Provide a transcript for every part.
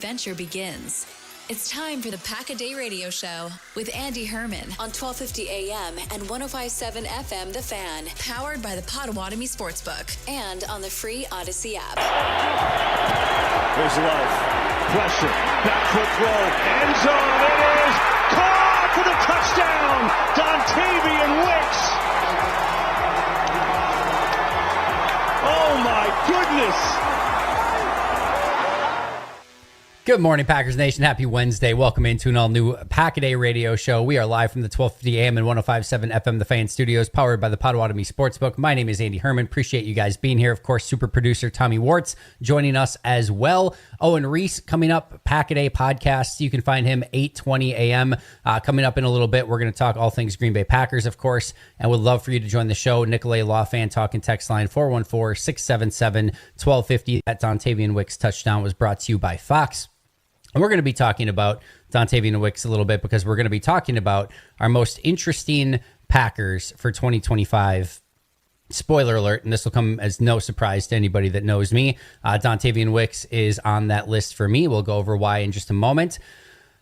Adventure begins. It's time for the Pack-A-Day Radio Show with Andy Herman on 1250 AM and 105.7 FM The Fan. Powered by the Potawatomi Sportsbook and on the free Odyssey app. There's Love. Pressure. Back foot throw. End zone. It is caught for the touchdown. Dontavian Wicks. Oh my goodness. Good morning, Packers Nation. Happy Wednesday. Welcome into an all-new Pack-A-Day Radio Show. We are live from the 1250 AM and 105.7 FM The Fan Studios, powered by the Potawatomi Sportsbook. My name is Andy Herman. Appreciate you guys being here. Of course, super producer Tommy Wartz joining us as well. Owen Reese coming up, Pack-A-Day podcast. You can find him 8:20 a.m. Coming up in a little bit, we're going to talk all things Green Bay Packers, of course, and would love for you to join the show. Nicolay Law Fan Talking text line 414-677-1250. That Dontavian Wicks touchdown was brought to you by Fox. And we're going to be talking about Dontavian Wicks a little bit because we're going to be talking about our most interesting Packers for 2025. Spoiler alert, and this will come as no surprise to anybody that knows me. Dontavian Wicks is on that list for me. We'll go over why in just a moment.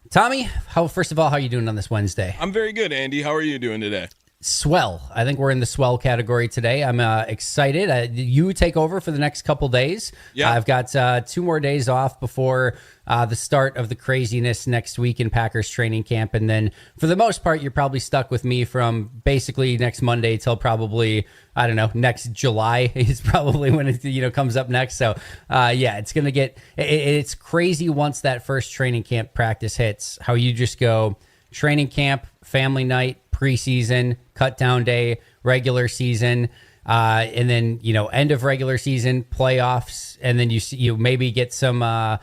Tommy, first of all, how are you doing on this Wednesday? I'm very good, Andy. How are you doing today? Swell. I think we're in the swell category today. I'm excited. You take over for the next couple days. Yeah. I've got 2 more days off before the start of the craziness next week in Packers training camp. And then for the most part, you're probably stuck with me from basically next Monday till probably, I don't know, next July is probably when it comes up next. So it's going to it's crazy once that first training camp practice hits, how you just go training camp, family night, preseason, cut down day, regular season, and then end of regular season, playoffs, and then you maybe get some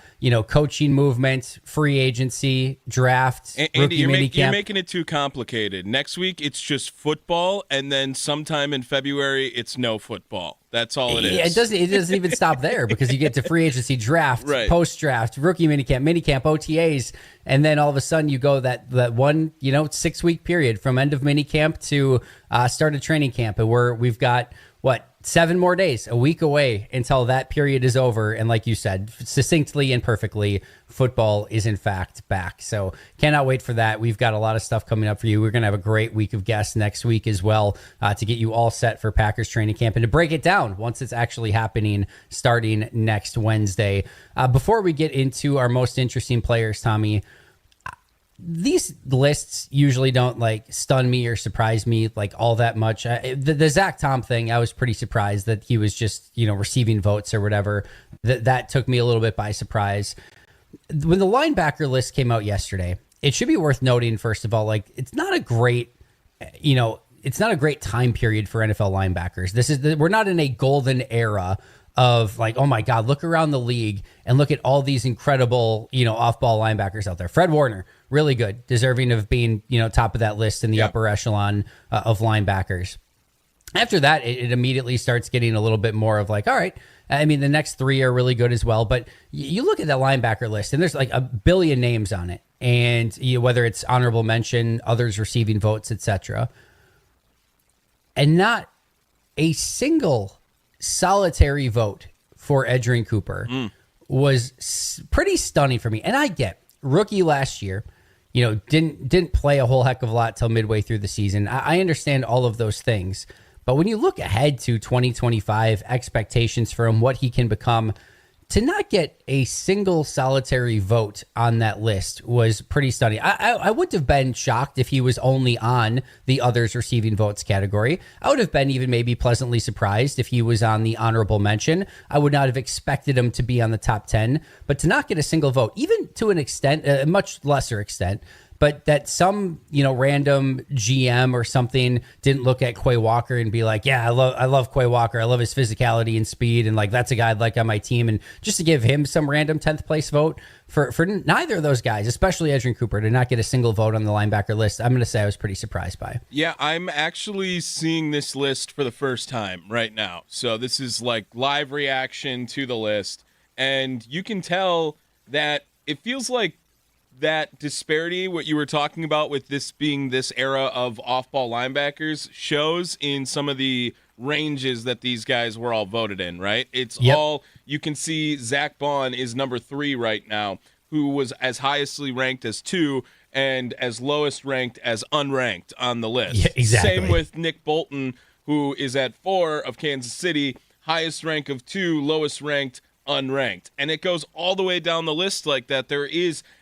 coaching movement, free agency, draft, Andy, you're making it too complicated. Next week it's just football, and then sometime in February it's no football. That's all it is. It doesn't even stop there because you get to free agency, draft, right, post-draft, rookie minicamp, OTAs, and then all of a sudden you go that one 6-week period from end of minicamp to start of training camp, and we've got 7 more days, a week away until that period is over. And like you said, succinctly and perfectly, football is in fact back. So cannot wait for that. We've got a lot of stuff coming up for you. We're going to have a great week of guests next week as well to get you all set for Packers training camp and to break it down once it's actually happening starting next Wednesday. Before we get into our most interesting players, Tommy, these lists usually don't stun me or surprise me all that much. The Zach Tom thing, I was pretty surprised that he was just, receiving votes or whatever. That took me a little bit by surprise. When the linebacker list came out yesterday, it should be worth noting, first of all, it's not a great, it's not a great time period for NFL linebackers. We're not in a golden era of oh my God, look around the league and look at all these incredible, off-ball linebackers out there. Fred Warner, really good, deserving of being, top of that list in the upper echelon of linebackers. After that, it immediately starts getting a little bit more of all right, I mean, the next 3 are really good as well, but you look at that linebacker list and there's a billion names on it. And whether it's honorable mention, others receiving votes, etc. And not a single solitary vote for Edgerrin Cooper was pretty stunning for me. And I get rookie last year, didn't play a whole heck of a lot till midway through the season. I understand all of those things. But when you look ahead to 2025 expectations for him, what he can become, to not get a single solitary vote on that list was pretty stunning. I wouldn't have been shocked if he was only on the others receiving votes category. I would have been even maybe pleasantly surprised if he was on the honorable mention. I would not have expected him to be on the top 10, but to not get a single vote, even to an extent, a much lesser extent, but that some, random GM or something didn't look at Quay Walker and be like, yeah, I love Quay Walker. I love his physicality and speed. And that's a guy I'd like on my team. And just to give him some random 10th place vote for neither of those guys, especially Edgerrin Cooper, to not get a single vote on the linebacker list, I'm going to say I was pretty surprised by. Yeah, I'm actually seeing this list for the first time right now. So this is live reaction to the list. And you can tell that it feels like that disparity, what you were talking about with this being this era of off-ball linebackers, shows in some of the ranges that these guys were all voted in, right? It's all, you can see Zach Bond is number 3 right now, who was as highestly ranked as 2 and as lowest ranked as unranked on the list. Yeah, exactly. Same with Nick Bolton, who is at 4 of Kansas City, highest rank of 2, lowest ranked, unranked. And it goes all the way down the list like that.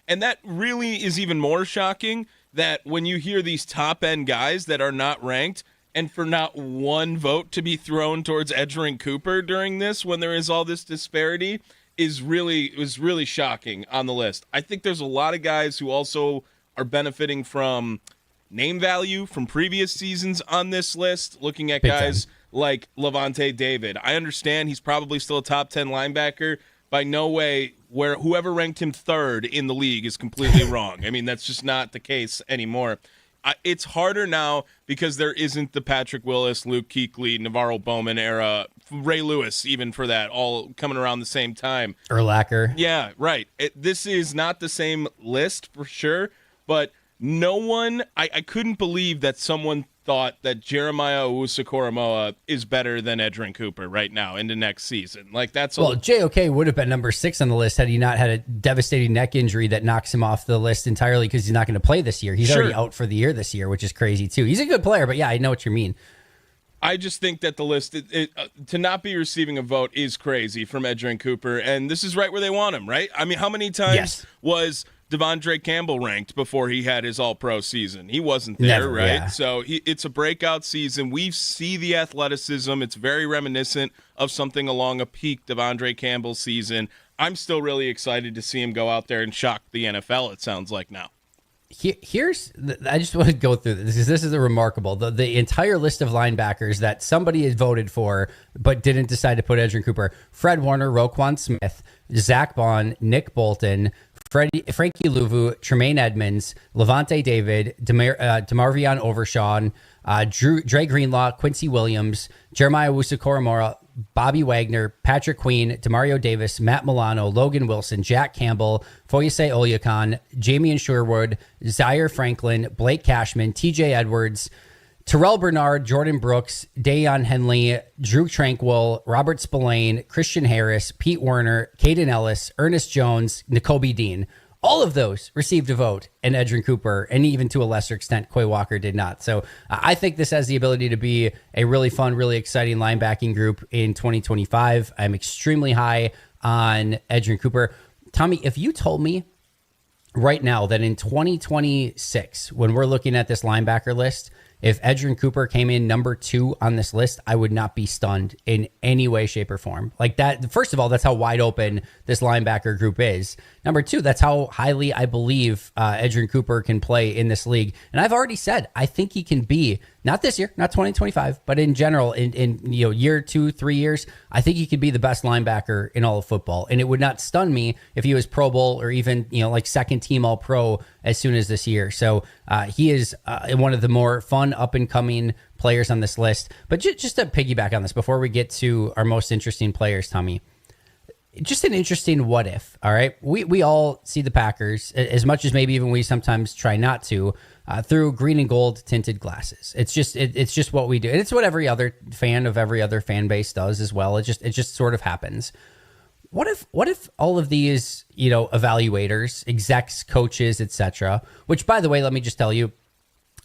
And that really is even more shocking, that when you hear these top-end guys that are not ranked, and for not one vote to be thrown towards Edgerrin Cooper during this, when there is all this disparity, was really shocking on the list. I think there's a lot of guys who also are benefiting from name value from previous seasons on this list, looking at guys like Levante David. I understand he's probably still a top 10 linebacker. By no way where whoever ranked him 3rd in the league is completely wrong. I mean, that's just not the case anymore. It's harder now because there isn't the Patrick Willis, Luke Kuechly, Navarro Bowman era, Ray Lewis even for that, all coming around the same time. Urlacher. Yeah, right. This is not the same list for sure, but no one, I couldn't believe that someone thought that Jeremiah Owusu-Koramoah is better than Edgerrin Cooper right now into next season. Like JOK would have been number 6 on the list had he not had a devastating neck injury that knocks him off the list entirely because he's not going to play this year. He's already out for the year this year, which is crazy too. He's a good player, but yeah, I know what you mean. I just think that the list, to not be receiving a vote is crazy from Edgerrin Cooper, and this is right where they want him, right? I mean, how many times was Devondre Campbell ranked before he had his all-pro season? He wasn't there, Never, right? yeah. So it's a breakout season. We see the athleticism. It's very reminiscent of something along a peak Devondre Campbell season. I'm still really excited to see him go out there and shock the NFL, it sounds like now. I just want to go through this because this is a remarkable, the entire list of linebackers that somebody has voted for but didn't decide to put Edgerrin Cooper: Fred Warner, Roquan Smith, Zach Bond, Nick Bolton, Frankie Louvu, Tremaine Edmonds, Levante David, DeMarvion Overshawn, Dre Greenlaw, Quincy Williams, Jeremiah Owusu-Koramoah, Bobby Wagner, Patrick Queen, Demario Davis, Matt Milano, Logan Wilson, Jack Campbell, Foyesay Oluokun, Jamian Sherwood, Zaire Franklin, Blake Cashman, TJ Edwards, Terrell Bernard, Jordan Brooks, Dayon Henley, Drew Tranquil, Robert Spillane, Christian Harris, Pete Werner, Caden Ellis, Ernest Jones, Nakobe Dean. All of those received a vote, and Edgerrin Cooper, and even to a lesser extent, Quay Walker did not. So I think this has the ability to be a really fun, really exciting linebacking group in 2025. I'm extremely high on Edgerrin Cooper. Tommy, if you told me right now that in 2026, when we're looking at this linebacker list, if Edgerrin Cooper came in number 2 on this list, I would not be stunned in any way, shape, or form. Like that, first of all, that's how wide open this linebacker group is. Number 2, that's how highly I believe Edgerrin Cooper can play in this league. And I've already said, I think he can be, not this year, not 2025, but in general, in year 2, 3 years, I think he could be the best linebacker in all of football. And it would not stun me if he was Pro Bowl or even, like second team All Pro as soon as this year. So he is one of the more fun up and coming players on this list. But just to piggyback on this before we get to our most interesting players, Tommy, just an interesting what if. All right. We all see the Packers, as much as maybe even we sometimes try not to, through green and gold tinted glasses. It's just what we do. And it's what every other fan of every other fan base does as well. It just sort of happens. What if all of these, evaluators, execs, coaches, etc., which, by the way, let me just tell you,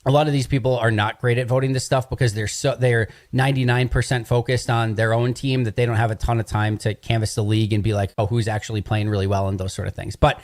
a lot of these people are not great at voting this stuff because they're 99% focused on their own team, that they don't have a ton of time to canvass the league and be like, oh, who's actually playing really well and those sort of things. But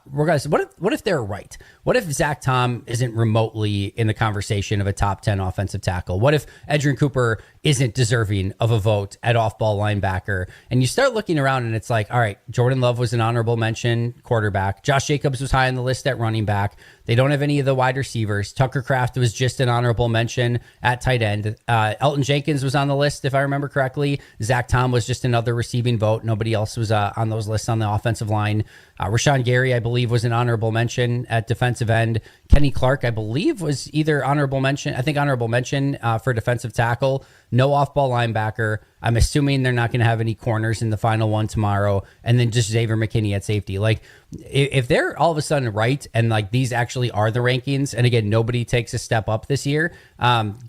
regardless, what if they're right? What if Zach Tom isn't remotely in the conversation of a top 10 offensive tackle? What if Edgerrin Cooper isn't deserving of a vote at off-ball linebacker? And you start looking around and it's like, all right, Jordan Love was an honorable mention quarterback. Josh Jacobs was high on the list at running back. They don't have any of the wide receivers. Tucker Kraft was just an honorable mention at tight end. Elton Jenkins was on the list, if I remember correctly. Zach Tom was just another receiving vote. Nobody else was on those lists on the offensive line. Rashawn Gary, I believe, was an honorable mention at defensive end. Kenny Clark, I believe, was either honorable mention for defensive tackle. No off-ball linebacker. I'm assuming they're not going to have any corners in the final one tomorrow. And then just Xavier McKinney at safety. Like, if they're all of a sudden right and like these actually are the rankings, and again, nobody takes a step up this year,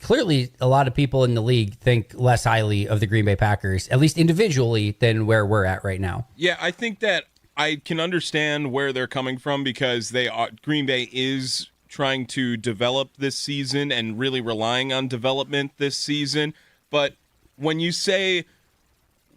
clearly a lot of people in the league think less highly of the Green Bay Packers, at least individually, than where we're at right now. Yeah, I think that I can understand where they're coming from because Green Bay is trying to develop this season and really relying on development this season. But when you say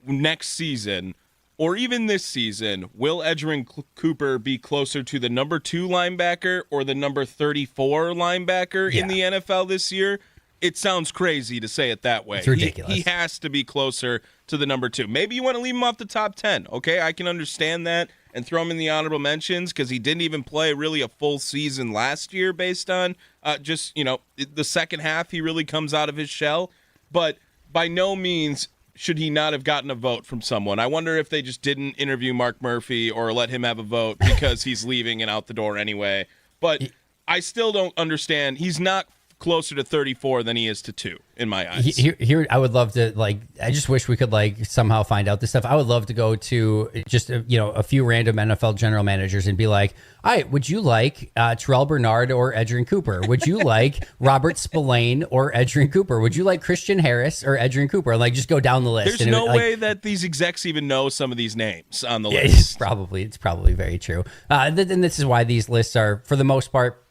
next season or even this season, will Edgerrin Cooper be closer to the number 2 linebacker or the number 34 linebacker in the NFL this year? It sounds crazy to say it that way. It's ridiculous. He has to be closer to the number 2. Maybe you want to leave him off the top 10. Okay, I can understand that and throw him in the honorable mentions because he didn't even play really a full season last year based on the second half he really comes out of his shell. But by no means should he not have gotten a vote from someone. I wonder if they just didn't interview Mark Murphy or let him have a vote because he's leaving and out the door anyway. But I still don't understand. He's not closer to 34 than he is to 2 in my eyes. Here, I would love to I just wish we could somehow find out this stuff. I would love to go to just a few random NFL general managers and be like, all right, would you like Terrell Bernard or Edgerrin Cooper? Would you like Robert Spillane or Edgerrin Cooper? Would you like Christian Harris or Edgerrin Cooper? And just go down the list. There's no way that these execs even know some of these names on the list. It's probably very true. And this is why these lists are, for the most part,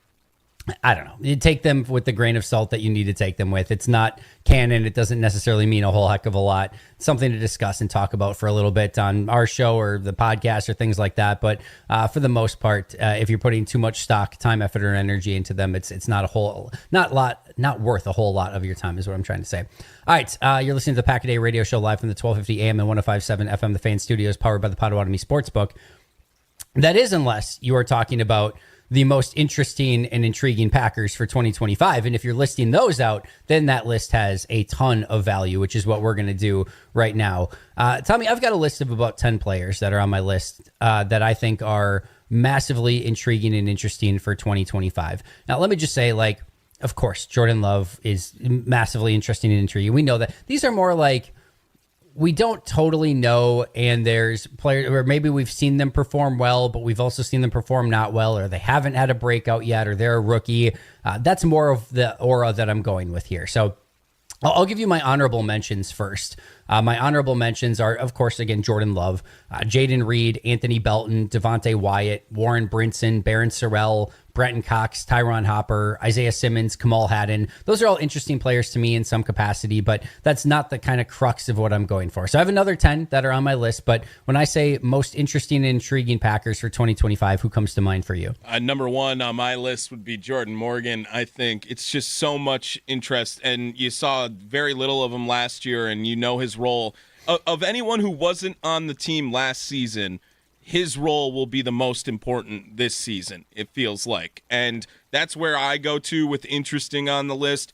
I don't know. You take them with the grain of salt that you need to take them with. It's not canon. It doesn't necessarily mean a whole heck of a lot. It's something to discuss and talk about for a little bit on our show or the podcast or things like that. But for the most part, if you're putting too much stock, time, effort, or energy into them, it's not worth a whole lot of your time is what I'm trying to say. All right. You're listening to the Pack a Day radio show live from the 1250 AM and 105.7 FM, the Fan Studios, powered by the Potawatomi Sportsbook. That is, unless you are talking about the most interesting and intriguing Packers for 2025. And if you're listing those out, then that list has a ton of value, which is what we're going to do right now. Tommy, I've got a list of about 10 players that are on my list that I think are massively intriguing and interesting for 2025. Now, let me just say, of course, Jordan Love is massively interesting and intriguing. We know that. These are more we don't totally know, and there's players where maybe we've seen them perform well, but we've also seen them perform not well, or they haven't had a breakout yet, or they're a rookie. That's more of the aura that I'm going with here. So I'll give you my honorable mentions first. My honorable mentions are, of course, again, Jordan Love, Jaden Reed, Anthony Belton, Devontae Wyatt, Warren Brinson, Barron Sorrell, Brenton Cox, Tyron Hopper, Isaiah Simmons, Kamal Haddon. Those are all interesting players to me in some capacity, but that's not the kind of crux of what I'm going for. So I have another 10 that are on my list, but when I say most interesting and intriguing Packers for 2025, who comes to mind for you? Number 1 on my list would be Jordan Morgan. I think it's just so much interest, and you saw very little of him last year, and you know his role. Of anyone who wasn't on the team last season, his role will be the most important this season, it feels like. And that's where I go to with interesting on the list.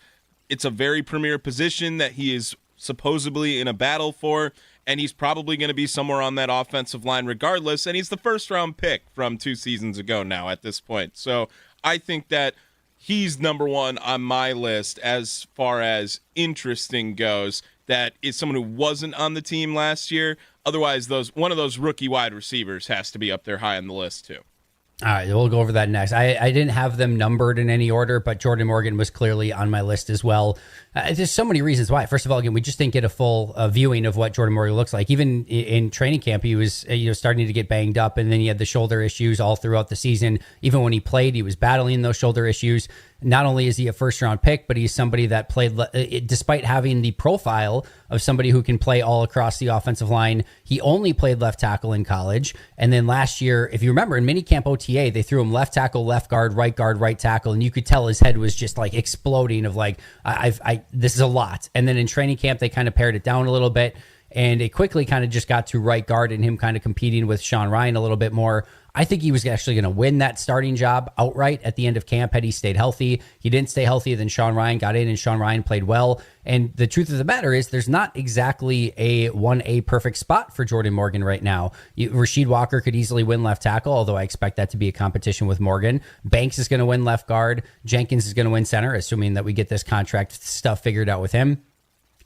It's a very premier position that he is supposedly in a battle for, and he's probably going to be somewhere on that offensive line regardless, and he's the first-round pick from 2 seasons ago now at this point. So I think that he's number 1 on my list as far as interesting goes. That is someone who wasn't on the team last year. Otherwise, one of those rookie wide receivers has to be up there high on the list too. All right, we'll go over that next. I didn't have them numbered in any order, but Jordan Morgan was clearly on my list as well. There's so many reasons why. First of all, again, we just didn't get a full viewing of what Jordan Morgan looks like. Even in training camp, he was starting to get banged up, and then he had the shoulder issues all throughout the season. Even when he played, he was battling those shoulder issues. Not only is he a first-round pick, but he's somebody that played, despite having the profile of somebody who can play all across the offensive line, he only played left tackle in college. And then last year, if you remember, in minicamp OTA, they threw him left tackle, right tackle, and you could tell his head was just exploding of this is a lot. And then in training camp, they kind of pared it down a little bit, and it quickly kind of just got to right guard and him kind of competing with Sean Ryan a little bit more. I think he was actually going to win that starting job outright at the end of camp had he stayed healthy. He didn't stay healthy. Then Sean Ryan got in, and Sean Ryan played well. And the truth of the matter is there's not exactly a 1A perfect spot for Jordan Morgan right now. Rasheed Walker could easily win left tackle, although I expect that to be a competition with Morgan. Banks is going to win left guard. Jenkins is going to win center, assuming that we get this contract stuff figured out with him.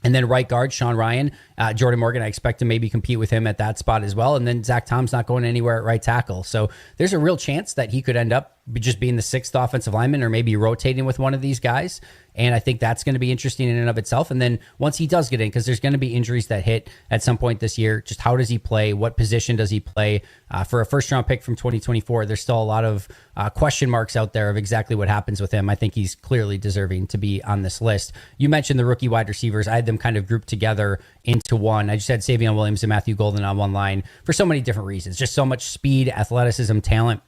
And then right guard, Sean Ryan, Jordan Morgan, I expect to maybe compete with him at that spot as well. And then Zach Tom's not going anywhere at right tackle. So there's a real chance that he could end up just being the sixth offensive lineman or maybe rotating with one of these guys. And I think that's going to be interesting in and of itself. And then once he does get in, because there's going to be injuries that hit at some point this year, just how does he play? What position does he play? For a first-round pick from 2024, there's still a lot of question marks out there of exactly what happens with him. I think he's clearly deserving to be on this list. You mentioned the rookie wide receivers. I had them kind of grouped together into one. I just had Savion Williams and Matthew Golden on one line for so many different reasons. Just so much speed, athleticism, talent.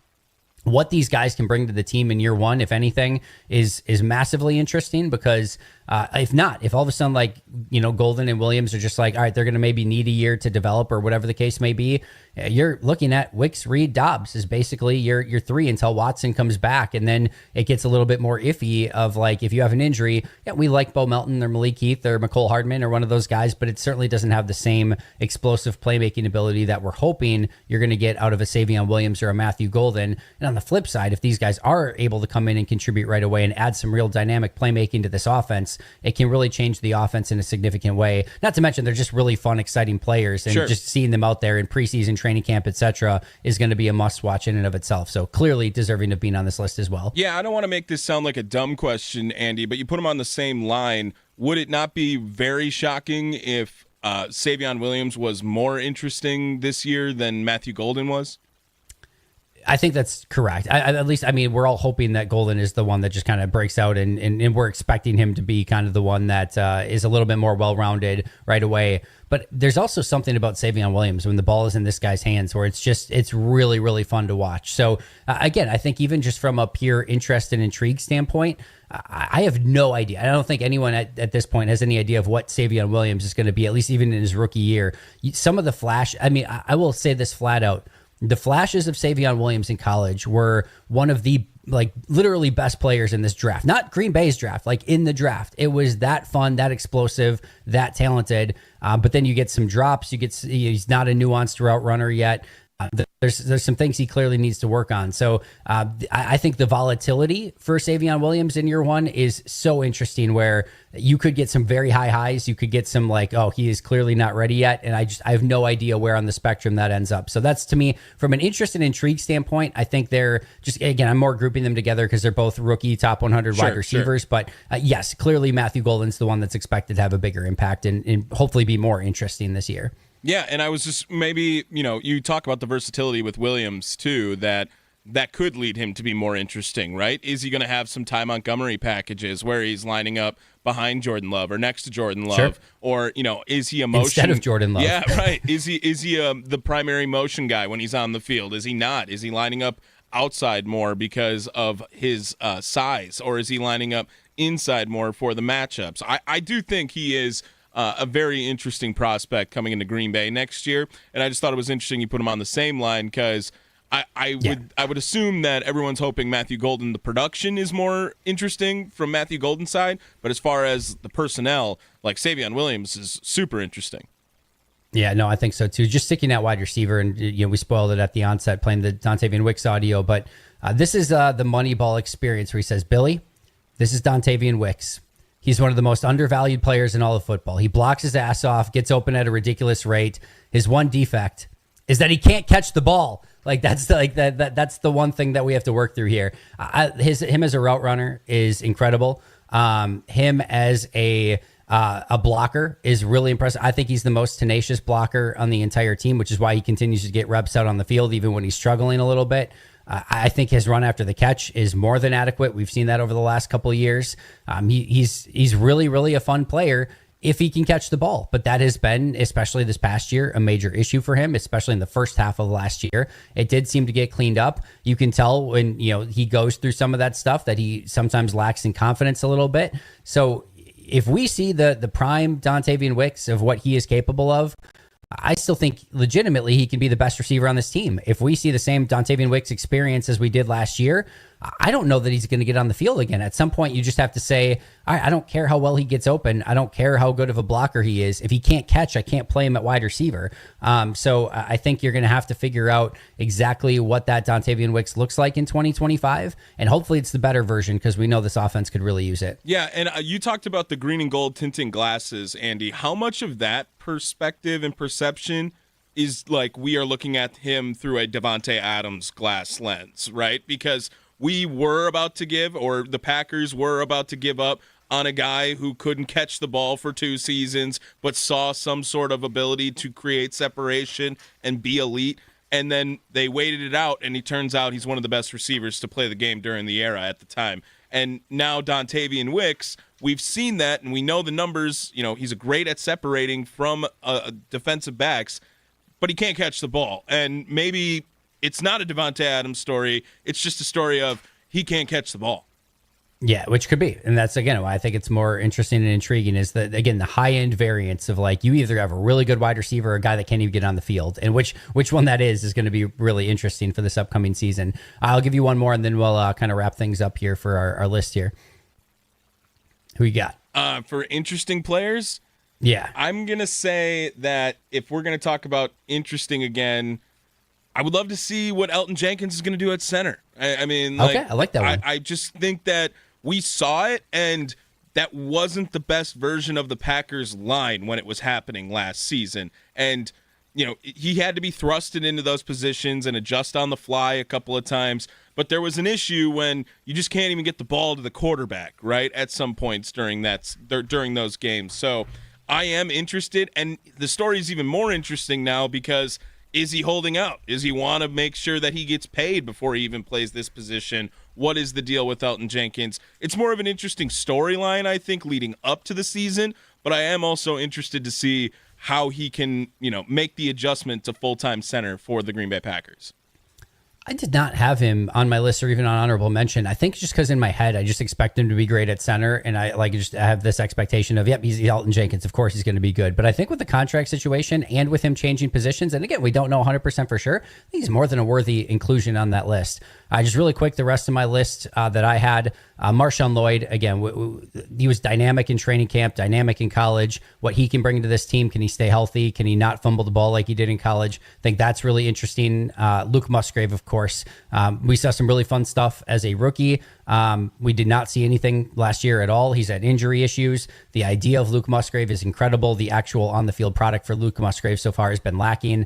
What these guys can bring to the team in year one, if anything, is massively interesting because if all of a sudden, like, Golden and Williams are just like, all right, they're going to maybe need a year to develop or whatever the case may be, you're looking at Wicks, Reed, Dobbs is basically your three until Watson comes back. And then it gets a little bit more iffy of like, if you have an injury, we like Bo Melton or Malik Heath or McCole Hardman or one of those guys, but it certainly doesn't have the same explosive playmaking ability that we're hoping you're going to get out of a Savion Williams or a Matthew Golden. And on the flip side, if these guys are able to come in and contribute right away and add some real dynamic playmaking to this offense, it can really change the offense in a significant way. Not to mention they're just really fun, exciting players, and just seeing them out there in preseason training camp, etc., is going to be a must-watch in and of itself. So clearly deserving of being on this list as well. Yeah, I don't want to make this sound like a dumb question, Andy, but you put them on the same line. Would it not be very shocking if Savion Williams was more interesting this year than Matthew Golden was? I think that's correct. At least, we're all hoping that Golden is the one that just kind of breaks out, and we're expecting him to be kind of the one that is a little bit more well-rounded right away. But there's also something about Savion Williams when the ball is in this guy's hands where it's really, really fun to watch. So again, I think even just from a pure interest and intrigue standpoint, I have no idea. I don't think anyone at this point has any idea of what Savion Williams is going to be, at least even in his rookie year. Some of the flash, I will say this flat out. The flashes of Savion Williams in college were one of the literally best players in this draft. Not Green Bay's draft, in the draft. It was that fun, that explosive, that talented. But then you get some drops. He's not a nuanced route runner yet. There's some things he clearly needs to work on. So I think the volatility for Savion Williams in year one is so interesting, where you could get some very high highs. You could get some he is clearly not ready yet. And I have no idea where on the spectrum that ends up. So that's, to me, from an interest and intrigue standpoint, I think they're just, again, I'm more grouping them together because they're both rookie top 100 wide receivers. Sure. But yes, clearly Matthew Golden's the one that's expected to have a bigger impact and hopefully be more interesting this year. Yeah, and I was just maybe, you talk about the versatility with Williams, too, that could lead him to be more interesting, right? Is he going to have some Ty Montgomery packages where he's lining up behind Jordan Love or next to Jordan Love? Sure. Or, is he a motion? Instead of Jordan Love. Yeah, right. Is he the primary motion guy when he's on the field? Is he not? Is he lining up outside more because of his size? Or is he lining up inside more for the matchups? I do think he is a very interesting prospect coming into Green Bay next year, and I just thought it was interesting you put him on the same line because I would assume that everyone's hoping Matthew Golden, the production is more interesting from Matthew Golden's side, but as far as the personnel, Savion Williams is super interesting. Yeah, no, I think so too. Just sticking at wide receiver, and we spoiled it at the onset playing the Dontavian Wicks audio, but this is the Moneyball experience where he says, Billy, this is Dontavian Wicks. He's one of the most undervalued players in all of football. He blocks his ass off, gets open at a ridiculous rate. His one defect is that he can't catch the ball. That's the one thing that we have to work through here. Him as a route runner is incredible. Him as a blocker is really impressive. I think he's the most tenacious blocker on the entire team, which is why he continues to get reps out on the field even when he's struggling a little bit. I think his run after the catch is more than adequate. We've seen that over the last couple of years. He's really, really a fun player if he can catch the ball. But that has been, especially this past year, a major issue for him, especially in the first half of last year. It did seem to get cleaned up. You can tell when he goes through some of that stuff that he sometimes lacks in confidence a little bit. So if we see the prime Dontavian Wicks of what he is capable of, I still think legitimately he can be the best receiver on this team. If we see the same Dontavian Wicks experience as we did last year, I don't know that he's going to get on the field again. At some point, you just have to say, all right, I don't care how well he gets open. I don't care how good of a blocker he is. If he can't catch, I can't play him at wide receiver. So I think you're going to have to figure out exactly what that Dontavian Wicks looks like in 2025. And hopefully it's the better version because we know this offense could really use it. Yeah, and you talked about the green and gold tinting glasses, Andy. How much of that perspective and perception is we are looking at him through a Devontae Adams glass lens, right? Because we were about to give, or the Packers were about to give up on a guy who couldn't catch the ball for 2 seasons, but saw some sort of ability to create separation and be elite. And then they waited it out, and he turns out he's one of the best receivers to play the game during the era at the time. And now Dontavian Wicks, we've seen that, and we know the numbers. He's great at separating from defensive backs, but he can't catch the ball. And maybe it's not a Devontae Adams story. It's just a story of he can't catch the ball. Yeah, which could be. And that's, again, why I think it's more interesting and intriguing is that, again, the high-end variance of, like, you either have a really good wide receiver or a guy that can't even get on the field. And which one that is going to be really interesting for this upcoming season. I'll give you one more, and then we'll kind of wrap things up here for our list here. Who you got? For interesting players? Yeah. I'm going to say that if we're going to talk about interesting again, I would love to see what Elton Jenkins is going to do at center. I mean, okay, I like that one. I just think that we saw it, and that wasn't the best version of the Packers line when it was happening last season. And, he had to be thrusted into those positions and adjust on the fly a couple of times. But there was an issue when you just can't even get the ball to the quarterback, right, at some points during those games. So I am interested, and the story is even more interesting now because is he holding out? Does he want to make sure that he gets paid before he even plays this position? What is the deal with Elton Jenkins? It's more of an interesting storyline, I think, leading up to the season, but I am also interested to see how he can, make the adjustment to full-time center for the Green Bay Packers. I did not have him on my list or even on honorable mention. I think just because in my head, I just expect him to be great at center. And I have this expectation of, yep, he's Elton Jenkins. Of course, he's going to be good. But I think with the contract situation and with him changing positions, and again, we don't know 100% for sure, I think he's more than a worthy inclusion on that list. Just really quick, the rest of my list that I had, Marshawn Lloyd, again, he was dynamic in training camp, dynamic in college. What he can bring to this team, can he stay healthy? Can he not fumble the ball like he did in college? I think that's really interesting. Luke Musgrave, of course. We saw some really fun stuff as a rookie. We did not see anything last year at all. He's had injury issues. The idea of Luke Musgrave is incredible. The actual on-the-field product for Luke Musgrave so far has been lacking.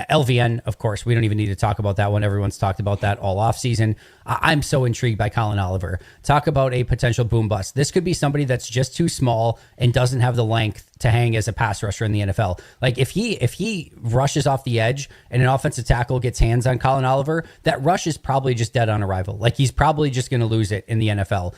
LVN, of course, we don't even need to talk about that one. Everyone's talked about that all offseason. I'm so intrigued by Colin Oliver. Talk about a potential boom bust. This could be somebody that's just too small and doesn't have the length to hang as a pass rusher in the NFL. Like if he rushes off the edge and an offensive tackle gets hands on Colin Oliver, that rush is probably just dead on arrival. Like he's probably just going to lose it in the NFL.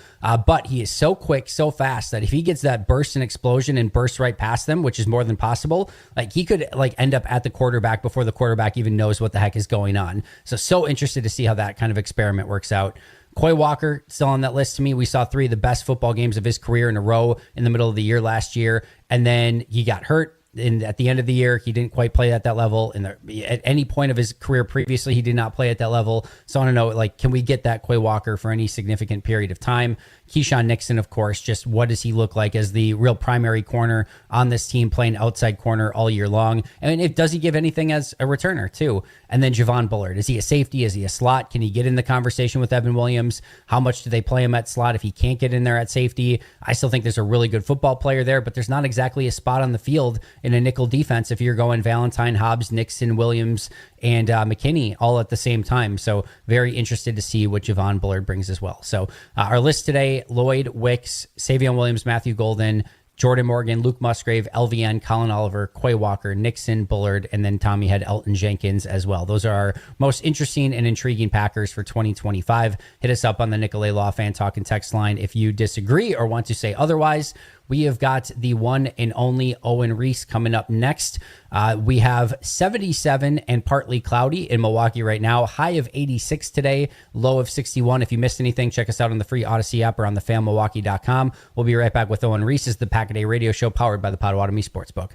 But he is so quick, so fast that if he gets that burst and explosion and bursts right past them, which is more than possible, like he could end up at the quarterback before the quarterback even knows what the heck is going on. So interested to see how that kind of experiment works out. Quay Walker still on that list to me. We saw 3 of the best football games of his career in a row in the middle of the year last year, and then he got hurt. And at the end of the year, he didn't quite play at that level. And at any point of his career previously, he did not play at that level. So I want to know, can we get that Quay Walker for any significant period of time? Keyshawn Nixon, of course, just what does he look like as the real primary corner on this team, playing outside corner all year long? And does he give anything as a returner too? And then Javon Bullard, is he a safety? Is he a slot? Can he get in the conversation with Evan Williams? How much do they play him at slot if he can't get in there at safety? I still think there's a really good football player there, but there's not exactly a spot on the field in a nickel defense if you're going Valentine, Hobbs, Nixon, Williams, and McKinney all at the same time. So very interested to see what Javon Bullard brings as well. So our list today: Lloyd, Wicks, Savion Williams, Matthew Golden, Jordan Morgan, Luke Musgrave, LVN, Colin Oliver, Quay Walker, Nixon, Bullard, and then Tommy had Elton Jenkins as well. Those are our most interesting and intriguing Packers for 2025. Hit us up on the Nicolay Law Fan Talk and text line if you disagree or want to say otherwise. We have got the one and only Owen Reese coming up next. We have 77 and partly cloudy in Milwaukee right now. High of 86 today, low of 61. If you missed anything, check us out on the free Odyssey app or on thefanmilwaukee.com. We'll be right back with Owen Reese. This is the Pack-A-Day Radio Show powered by the Potawatomi Sportsbook.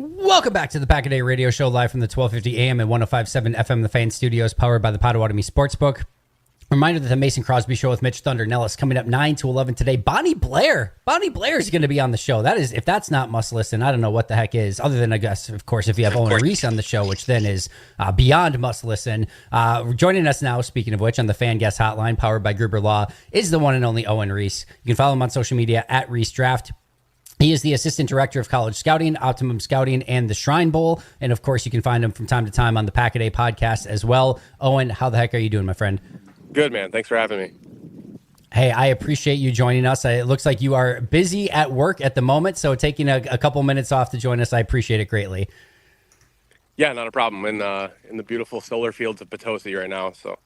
Welcome back to the Pack a Day Radio Show, live from the 1250 AM and 105.7 FM The Fan Studios, powered by the Potawatomi Sportsbook. Reminder that the Mason Crosby Show with Mitch Thunder Nellis coming up 9 to 11 today. Bonnie Blair is going to be on the show. That is, if that's not must listen, I don't know what the heck is. Other than, I guess, of course, if you have Owen Reese on the show, which then is beyond must listen. Joining us now, speaking of which, on the Fan Guest Hotline, powered by Gruber Law, is the one and only Owen Reese. You can follow him on social media at Reese Draft. He is the Assistant Director of College Scouting, Optimum Scouting, and the Shrine Bowl. And of course, you can find him from time to time on the Pack a Day podcast as well. Owen, how the heck are you doing, my friend? Good, man. Thanks for having me. Hey, I appreciate you joining us. It looks like you are busy at work at the moment, so taking a couple minutes off to join us, I appreciate it greatly. Yeah, not a problem. In the beautiful solar fields of Potosi right now. So,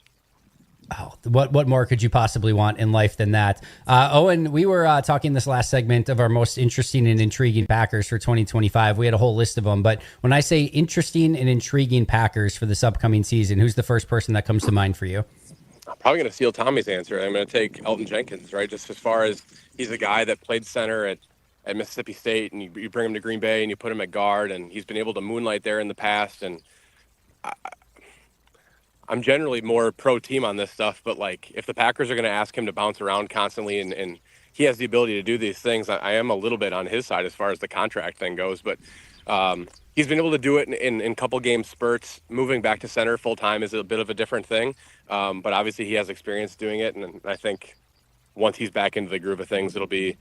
what more could you possibly want in life than that? Owen, we were talking this last segment of our most interesting and intriguing Packers for 2025. We had a whole list of them, but when I say interesting and intriguing Packers for this upcoming season, who's the first person that comes to mind for you? I'm probably going to steal Tommy's answer. I'm going to take Elton Jenkins, right? Just as far as he's a guy that played center at Mississippi State, and you bring him to Green Bay and you put him at guard, and he's been able to moonlight there in the past. And I'm generally more pro team on this stuff, but like if the Packers are going to ask him to bounce around constantly and he has the ability to do these things, I am a little bit on his side as far as the contract thing goes. But he's been able to do it in a couple game spurts. Moving back to center full time is a bit of a different thing. But obviously he has experience doing it. And I think once he's back into the groove of things, it'll be,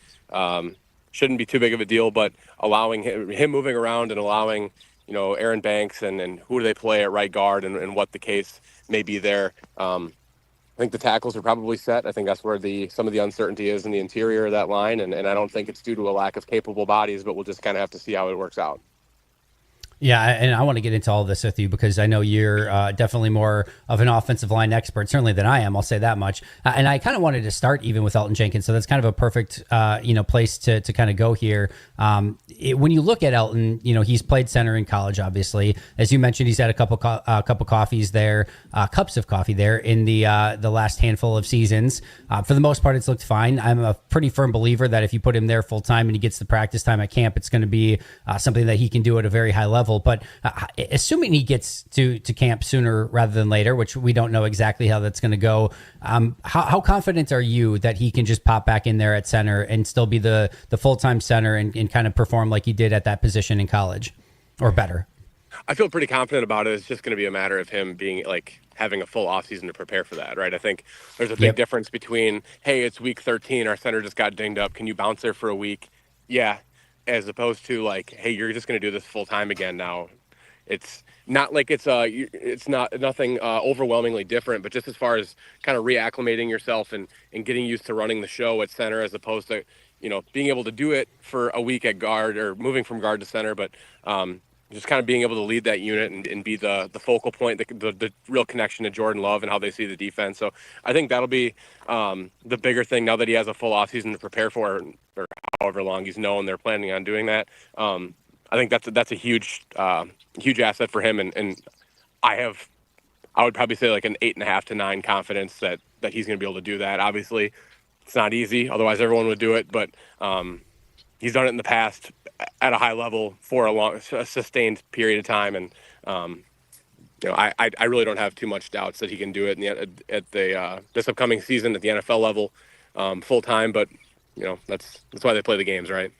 shouldn't be too big of a deal, but allowing him moving around and allowing, Aaron Banks and who do they play at right guard and what the case may be there. I think the tackles are probably set. I think that's where some of the uncertainty is in the interior of that line. And I don't think it's due to a lack of capable bodies, but we'll just kind of have to see how it works out. Yeah, and I want to get into all this with you because I know you're definitely more of an offensive line expert, certainly than I am. I'll say that much. And I kind of wanted to start even with Elton Jenkins, so that's kind of a perfect place to kind of go here. When you look at Elton, he's played center in college, obviously. As you mentioned, he's had a couple coffees there, cups of coffee there in the last handful of seasons. For the most part, it's looked fine. I'm a pretty firm believer that if you put him there full time and he gets the practice time at camp, it's going to be something that he can do at a very high level. But assuming he gets to camp sooner rather than later, which we don't know exactly how that's going to go, how confident are you that he can just pop back in there at center and still be the full-time center and kind of perform like he did at that position in college or better? I feel pretty confident about it. It's just going to be a matter of him being having a full offseason to prepare for that, right? I think there's a big difference between, hey, it's week 13, our center just got dinged up. Can you bounce there for a week? Yeah. As opposed to hey, you're just going to do this full time again now. It's not like it's nothing overwhelmingly different, but just as far as kind of reacclimating yourself and getting used to running the show at center as opposed to, being able to do it for a week at guard or moving from guard to center, but just kind of being able to lead that unit and be the focal point, the real connection to Jordan Love and how they see the defense. So I think that'll be the bigger thing now that he has a full offseason to prepare for, or however long he's known they're planning on doing that. I think that's a huge asset for him, and I would probably say like an 8.5 to 9 confidence that he's going to be able to do that. Obviously, it's not easy; otherwise, everyone would do it. But he's done it in the past at a high level for a sustained period of time, and I really don't have too much doubts that he can do it at this upcoming season at the NFL level full time. But that's why they play the games, right?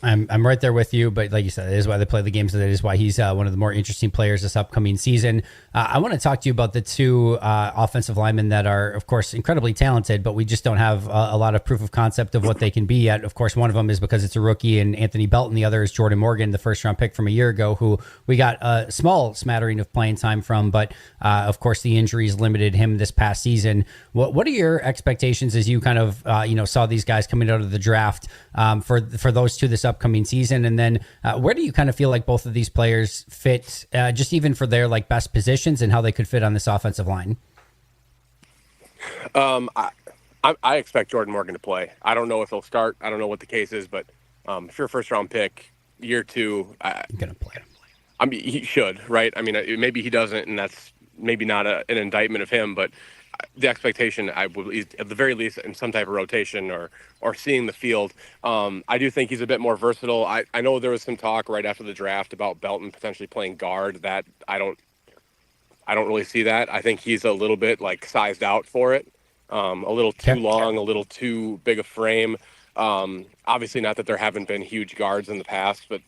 I'm right there with you, but like you said, it is why they play the games. That is why he's one of the more interesting players this upcoming season. I want to talk to you about the two offensive linemen that are, of course, incredibly talented, but we just don't have a lot of proof of concept of what they can be yet. Of course, one of them is because it's a rookie and Anthony Belton. The other is Jordan Morgan, the first-round pick from a year ago, who we got a small smattering of playing time from, but of course, the injuries limited him this past season. What are your expectations as you kind of saw these guys coming out of the draft for those two this upcoming season? And then where do you kind of feel like both of these players fit, just even for their best positions and how they could fit on this offensive line? I expect Jordan Morgan to play. I don't know if he'll start. I don't know what the case is, but if you're a first round pick, year two, I'm gonna play. I mean, he should, right? I mean, maybe he doesn't, and that's maybe not an indictment of him, but the expectation, I would at the very least in some type of rotation or seeing the field. I do think he's a bit more versatile. I know there was some talk right after the draft about Belton potentially playing guard. That I don't really see that. I think he's a little bit like sized out for it. A little too long, a little too big a frame. Obviously, not that there haven't been huge guards in the past, but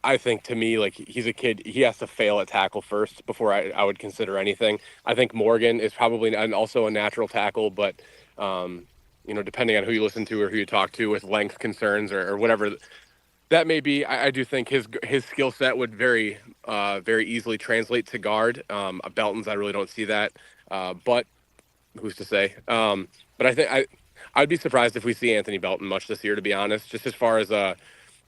I think to me, like he's a kid, he has to fail at tackle first before I would consider anything. I think Morgan is probably also a natural tackle, but depending on who you listen to or who you talk to with length concerns or whatever that may be, I do think his skill set would very easily translate to guard. Belton's, I really don't see that, but who's to say? But I think I'd be surprised if we see Anthony Belton much this year, to be honest. Just as far as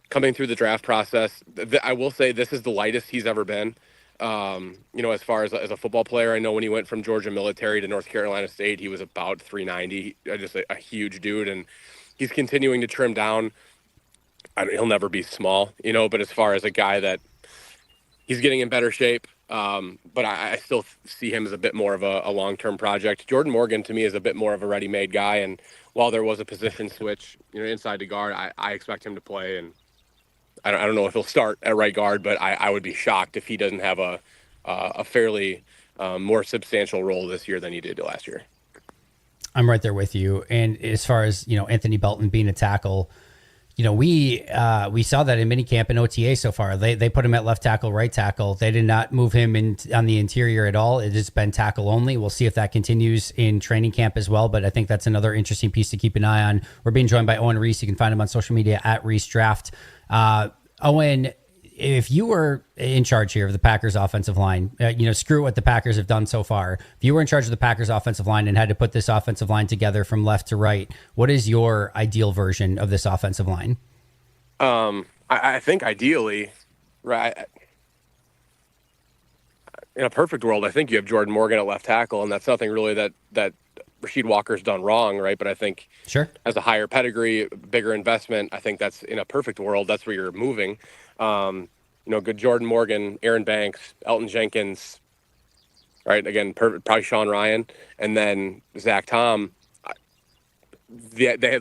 coming through the draft process, I will say this is the lightest he's ever been. As far as a football player, I know when he went from Georgia military to North Carolina State, he was about 390, just a huge dude, and he's continuing to trim down. He'll never be small, but as far as a guy that he's getting in better shape, but I still see him as a bit more of a long-term project. Jordan Morgan, to me, is a bit more of a ready-made guy, and while there was a position switch, inside to guard, I expect him to play, and I don't know if he'll start at right guard, but I would be shocked if he doesn't have a fairly more substantial role this year than he did last year. I'm right there with you. And as far as, Anthony Belton being a tackle, we saw that in minicamp and OTA so far. They put him at left tackle, right tackle. They did not move him on the interior at all. It has been tackle only. We'll see if that continues in training camp as well. But I think that's another interesting piece to keep an eye on. We're being joined by Owen Reese. You can find him on social media at Reese Draft. Owen, if you were in charge here of the Packers offensive line, screw what the Packers have done so far. If you were in charge of the Packers offensive line and had to put this offensive line together from left to right, what is your ideal version of this offensive line? I think ideally, right, in a perfect world, I think you have Jordan Morgan at left tackle, and that's nothing really that Rasheed Walker's done wrong, right? But I think as a higher pedigree, bigger investment, I think that's in a perfect world, that's where you're moving. Good Jordan Morgan, Aaron Banks, Elton Jenkins, right? Again, probably Sean Ryan, and then Zach Tom.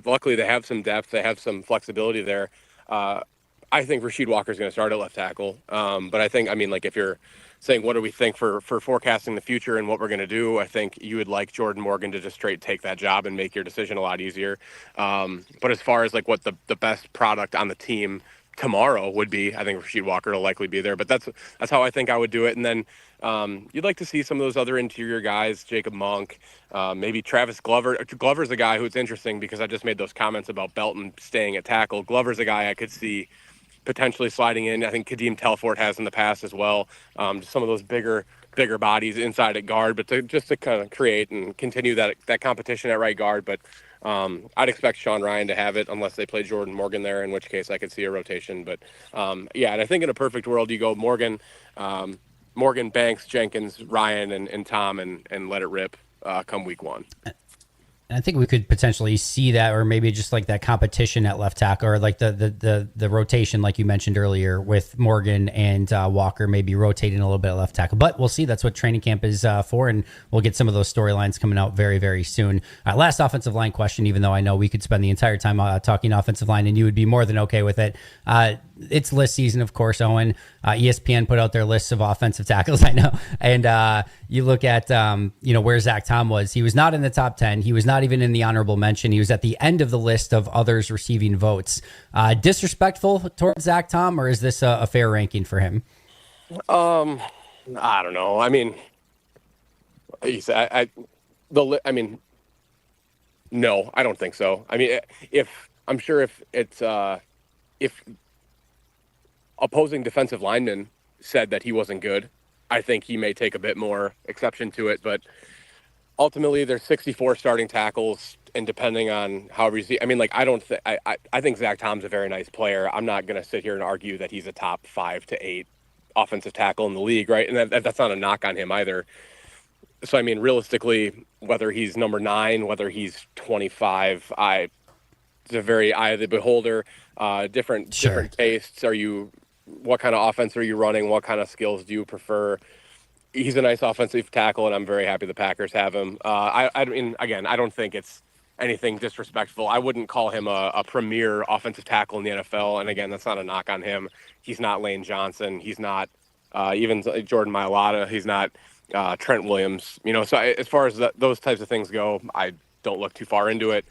Luckily they have some depth, they have some flexibility there. I think Rasheed Walker's going to start at left tackle. But I think, if you're saying what do we think for forecasting the future and what we're going to do, I think you would like Jordan Morgan to just straight take that job and make your decision a lot easier. But as far as like what the best product on the team tomorrow would be, I think Rasheed Walker will likely be there. But that's how I think I would do it. And then you'd like to see some of those other interior guys, Jacob Monk, maybe Travis Glover. Glover's a guy who's interesting because I just made those comments about Belton staying at tackle. Glover's a guy I could see potentially sliding in. I think Kadeem Telfort has in the past as well. Some of those bigger bodies inside at guard, but to kind of create and continue that competition at right guard. But I'd expect Sean Ryan to have it unless they play Jordan Morgan there, in which case I could see a rotation. But and I think in a perfect world, you go Morgan, Banks, Jenkins, Ryan, and Tom, and let it rip come week one. And I think we could potentially see that, or maybe just like that competition at left tackle, or like the rotation, like you mentioned earlier, with Morgan and Walker maybe rotating a little bit at left tackle. But we'll see. That's what training camp is for, and we'll get some of those storylines coming out very, very soon. Last offensive line question, even though I know we could spend the entire time talking offensive line, and you would be more than okay with it. It's list season, of course, Owen. ESPN put out their lists of offensive tackles, I know. And you look at, where Zach Tom was. He was not in the top 10. He was not even in the honorable mention. He was at the end of the list of others receiving votes. Disrespectful towards Zach Tom, or is this a fair ranking for him? I don't know. No, I don't think so. If opposing defensive linemen said that he wasn't good, I think he may take a bit more exception to it. But ultimately, there's 64 starting tackles, and depending on how I think Zach Tom's a very nice player. I'm not going to sit here and argue that he's a top 5 to 8 offensive tackle in the league, right? And that's not a knock on him either. So realistically, whether he's number 9, whether he's 25, it's a very eye of the beholder. Different tastes. What kind of offense are you running? What kind of skills do you prefer? he's a nice offensive tackle, and I'm very happy the Packers have him. I mean, again, I don't think it's anything disrespectful. I wouldn't call him a premier offensive tackle in the NFL. And again, that's not a knock on him. He's not Lane Johnson. He's not even Jordan Mailata. He's not Trent Williams. You know, so as far as those types of things go, I don't look too far into it.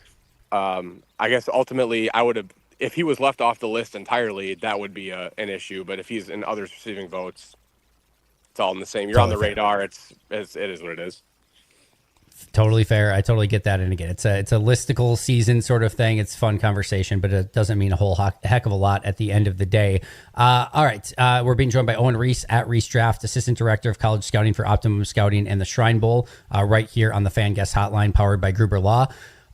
I guess ultimately I would have, if he was left off the list entirely, that would be an issue. But if he's in others receiving votes, it's all in the same. You're on the radar. It is what it is. Totally fair. I totally get that. And again, it's a listicle season sort of thing. It's fun conversation, but it doesn't mean a whole heck of a lot at the end of the day. All right. We're being joined by Owen Reese at Reese Draft, Assistant Director of College Scouting for Optimum Scouting and the Shrine Bowl, right here on the Fan Guest Hotline, powered by Gruber Law.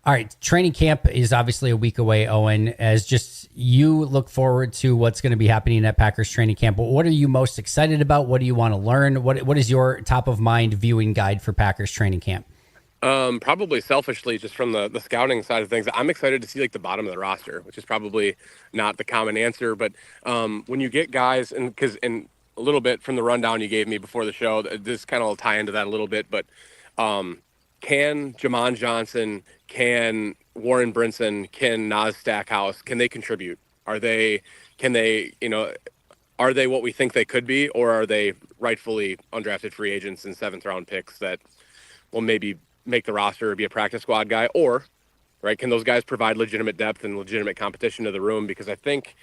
All right. Training camp is obviously a week away, Owen. As just you look forward to what's going to be happening at Packers training camp, what are you most excited about? What do you want to learn? What is your top of mind viewing guide for Packers training camp? Probably selfishly, just from the scouting side of things, I'm excited to see like the bottom of the roster, which is probably not the common answer. But when you get guys, and a little bit from the rundown you gave me before the show, this kind of will tie into that a little bit. But can Jamon Johnson, can Warren Brinson, can Nas Stackhouse, can they contribute? Are they what we think they could be, or are they rightfully undrafted free agents and 7th round picks that will maybe make the roster or be a practice squad guy? Or, right, can those guys provide legitimate depth and legitimate competition to the room? Because I think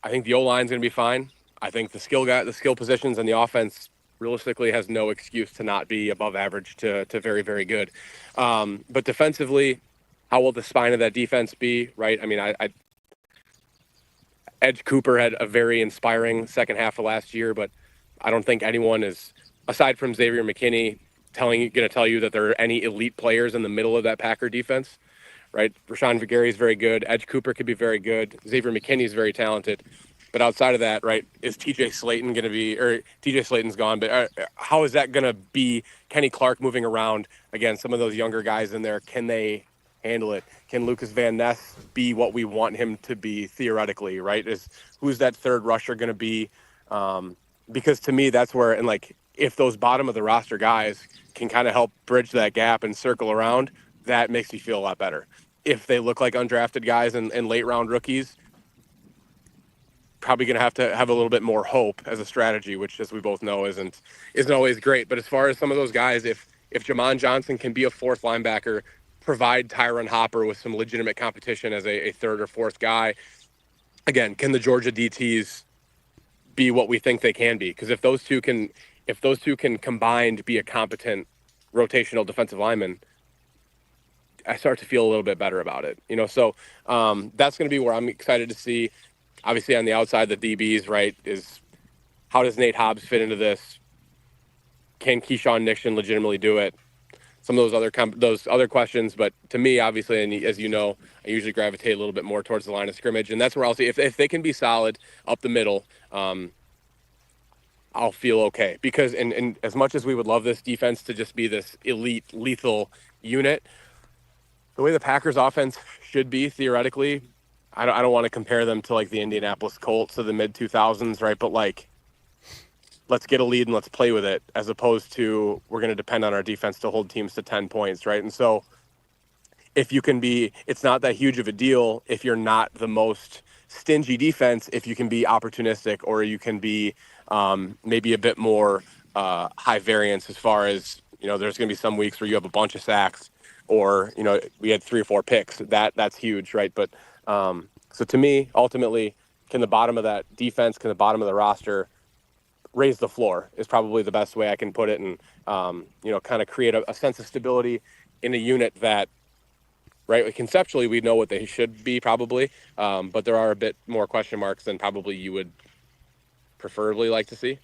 the O-line's going to be fine. I think the skill positions and the offense realistically has no excuse to not be above average to very, very good. But defensively, how will the spine of that defense be, right? I mean, Edge Cooper had a very inspiring second half of last year, but I don't think anyone is, aside from Xavier McKinney, going to tell you that there are any elite players in the middle of that Packer defense, right? Rashawn Vergary is very good. Edge Cooper could be very good. Xavier McKinney is very talented. But outside of that, right, is TJ Slayton going to be, or TJ Slayton's gone, but how is that going to be? Kenny Clark moving around, again, some of those younger guys in there, can they handle it? Can Lucas Van Ness be what we want him to be theoretically, right? Who's that third rusher going to be? Because to me, that's where, and like, if those bottom of the roster guys can kind of help bridge that gap and circle around, that makes me feel a lot better. If they look like undrafted guys and late round rookies, probably going to have a little bit more hope as a strategy, which, as we both know, isn't always great. But as far as some of those guys, if Jamon Johnson can be a fourth linebacker, provide Tyron Hopper with some legitimate competition as a third or fourth guy, again, can the Georgia DTs be what we think they can be? Because if those two can combined be a competent rotational defensive lineman, I start to feel a little bit better about it. You know, so that's going to be where I'm excited to see. Obviously, on the outside, the DBs, right, is how does Nate Hobbs fit into this? Can Keyshawn Nixon legitimately do it? Some of those other questions, but to me, obviously, and as you know, I usually gravitate a little bit more towards the line of scrimmage, and that's where I'll see if they can be solid up the middle. I'll feel okay, because and as much as we would love this defense to just be this elite, lethal unit, the way the Packers offense should be theoretically, I don't want to compare them to like the Indianapolis Colts of the mid 2000s, right? But like, let's get a lead and let's play with it, as opposed to we're going to depend on our defense to hold teams to 10 points, right? And so if you can be, it's not that huge of a deal if you're not the most stingy defense, if you can be opportunistic, or you can be maybe a bit more high variance as far as, you know, there's going to be some weeks where you have a bunch of sacks, or, you know, we had 3 or 4 picks. That's huge, right? But so to me, ultimately, can the bottom of that defense, can the bottom of the roster raise the floor is probably the best way I can put it, and you know, kind of create a sense of stability in a unit that, right, conceptually we know what they should be probably, but there are a bit more question marks than probably you would preferably like to see.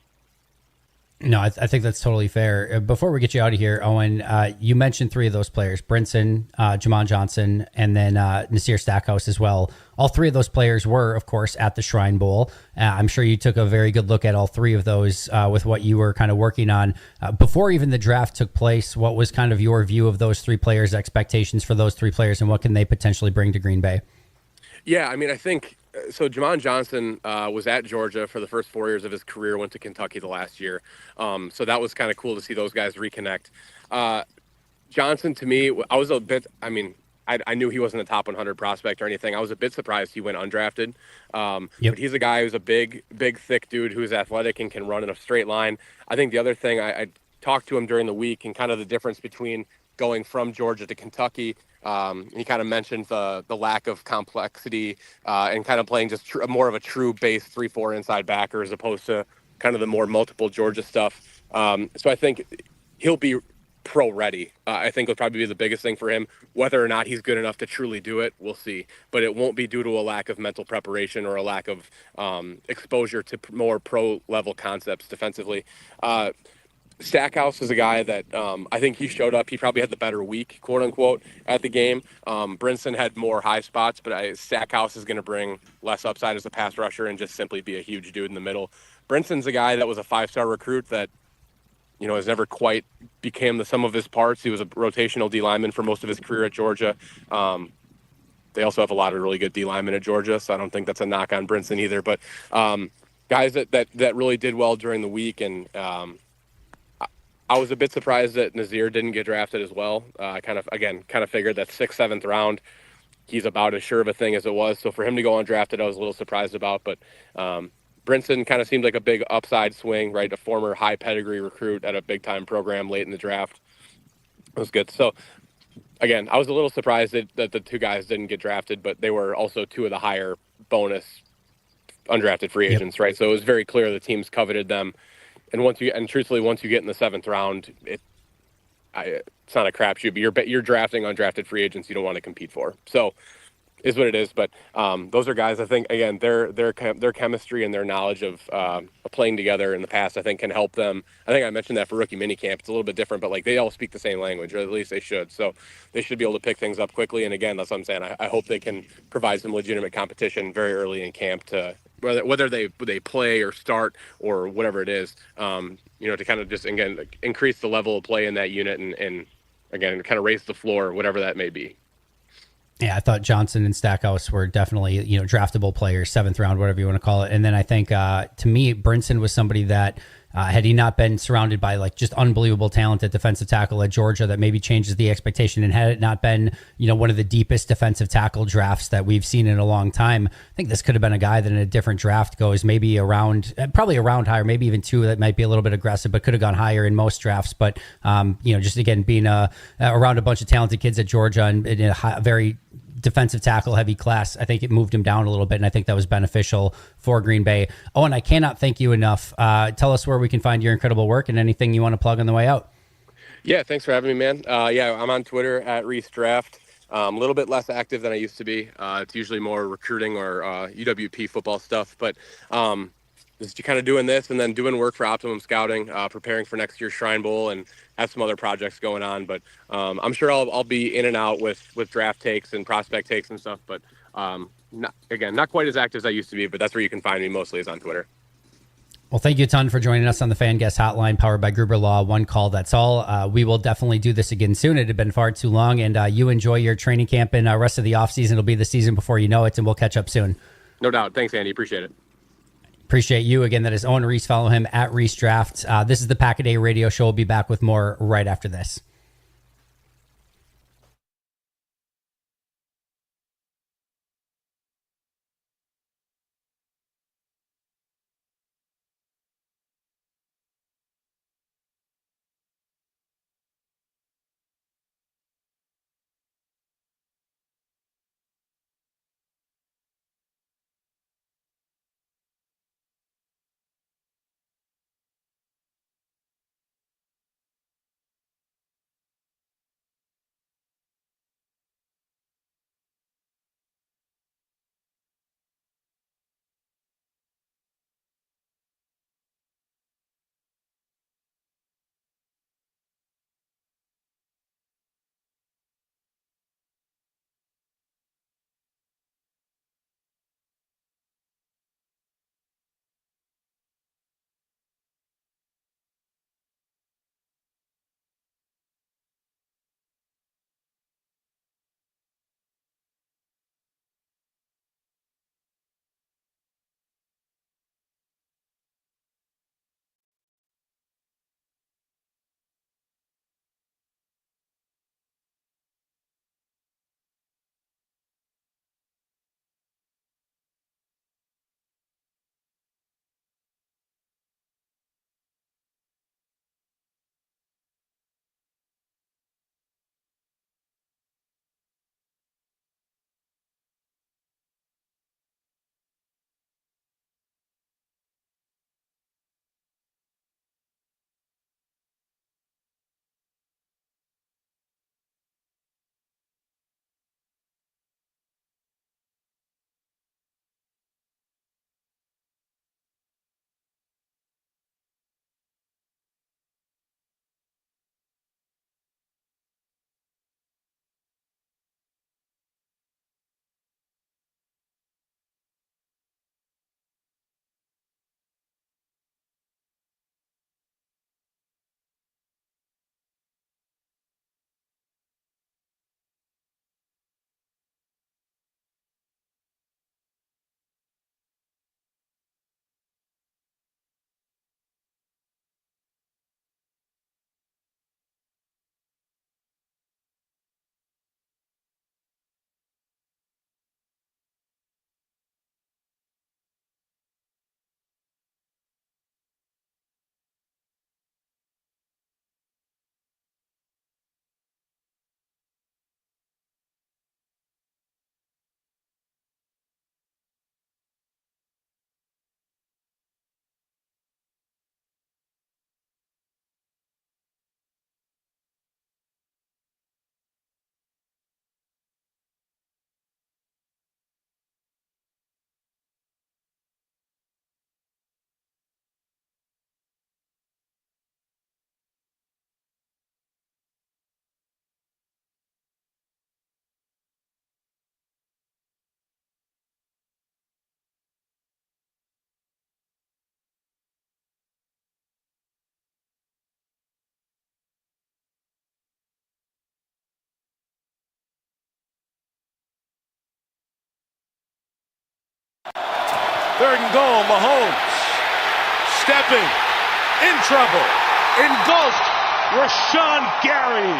No, I think that's totally fair. Before we get you out of here, Owen, you mentioned 3 of those players, Brinson, Jamon Johnson, and then Nasir Stackhouse as well. All 3 of those players were, of course, at the Shrine Bowl. I'm sure you took a very good look at all 3 of those with what you were kind of working on. Before even the draft took place, what was kind of your view of those 3 players, expectations for those 3 players, and what can they potentially bring to Green Bay? Yeah, I mean, I think so Jamon Johnson was at Georgia for the first 4 years of his career, went to Kentucky the last year. So that was kind of cool to see those guys reconnect. Johnson, to me, I was a bit, I mean, I knew he wasn't a top 100 prospect or anything. I was a bit surprised he went undrafted. But he's a guy who's a big, thick dude who's athletic and can run in a straight line. I think the other thing, I talked to him during the week and kind of the difference between going from Georgia to Kentucky. He kind of mentioned the lack of complexity and kind of playing just more of a true base 3-4 inside backer as opposed to kind of the more multiple Georgia stuff. So I think he'll be pro ready. I think will probably be the biggest thing for him. Whether or not he's good enough to truly do it, we'll see. But it won't be due to a lack of mental preparation or a lack of exposure to more pro level concepts defensively. Stackhouse is a guy that I think he showed up. He probably had the better week, quote unquote, at the game. Brinson had more high spots, but Stackhouse is going to bring less upside as a pass rusher and just simply be a huge dude in the middle. Brinson's a guy that was a 5-star recruit that has never quite became the sum of his parts. He was a rotational D lineman for most of his career at Georgia. They also have a lot of really good D linemen at Georgia, so I don't think that's a knock on Brinson either. But guys that really did well during the week, and I was a bit surprised that Nazir didn't get drafted as well. I kind of figured that 6th, 7th round, he's about as sure of a thing as it was. So for him to go undrafted, I was a little surprised about, but Brinson kind of seemed like a big upside swing, right? A former high pedigree recruit at a big time program late in the draft. It was good. So again, I was a little surprised that the two guys didn't get drafted, but they were also two of the higher bonus undrafted free agents, right? So it was very clear the teams coveted them. And truthfully, once you get in the 7th round, it's not a crapshoot, but you're drafting undrafted free agents you don't want to compete for. So is what it is. But those are guys, I think, again, their chemistry and their knowledge of playing together in the past, I think, can help them. I think I mentioned that for rookie minicamp. It's a little bit different, but like they all speak the same language, or at least they should. So they should be able to pick things up quickly. And again, that's what I'm saying. I hope they can provide some legitimate competition very early in camp to whether they play or start or whatever it is, to kind of just, again, increase the level of play in that unit and again, kind of raise the floor, whatever that may be. Yeah, I thought Johnson and Stackhouse were definitely, draftable players, 7th round, whatever you want to call it. And then I think, to me, Brinson was somebody that, had he not been surrounded by like just unbelievable talent at defensive tackle at Georgia, that maybe changes the expectation. And had it not been, one of the deepest defensive tackle drafts that we've seen in a long time, I think this could have been a guy that in a different draft goes maybe probably around higher, maybe even 2 that might be a little bit aggressive, but could have gone higher in most drafts. But, just again, being around a bunch of talented kids at Georgia and in a very defensive tackle heavy class, I think it moved him down a little bit, and I think that was beneficial for Green Bay. Oh, and I cannot thank you enough. Tell us where we can find your incredible work and anything you want to plug on the way out. Yeah, thanks for having me, man. I'm on Twitter at Reese Draft. A little bit less active than I used to be. It's usually more recruiting or UWP football stuff, but just kind of doing this and then doing work for Optimum Scouting, preparing for next year's Shrine Bowl, and have some other projects going on. But I'm sure I'll be in and out with draft takes and prospect takes and stuff. But not quite as active as I used to be. But that's where you can find me mostly, is on Twitter. Well, thank you a ton for joining us on the Fan Guest Hotline, powered by Gruber Law. One call, that's all. We will definitely do this again soon. It had been far too long. And you enjoy your training camp and rest of the offseason. It'll be the season before you know it, and we'll catch up soon. No doubt. Thanks, Andy. Appreciate it. Appreciate you. Again, that is Owen Reese. Follow him at Reese Draft. This is the Pack-A-Day Radio Show. We'll be back with more right after this. Third and goal, Mahomes. Stepping. In trouble. Engulfed. Rashawn Gary.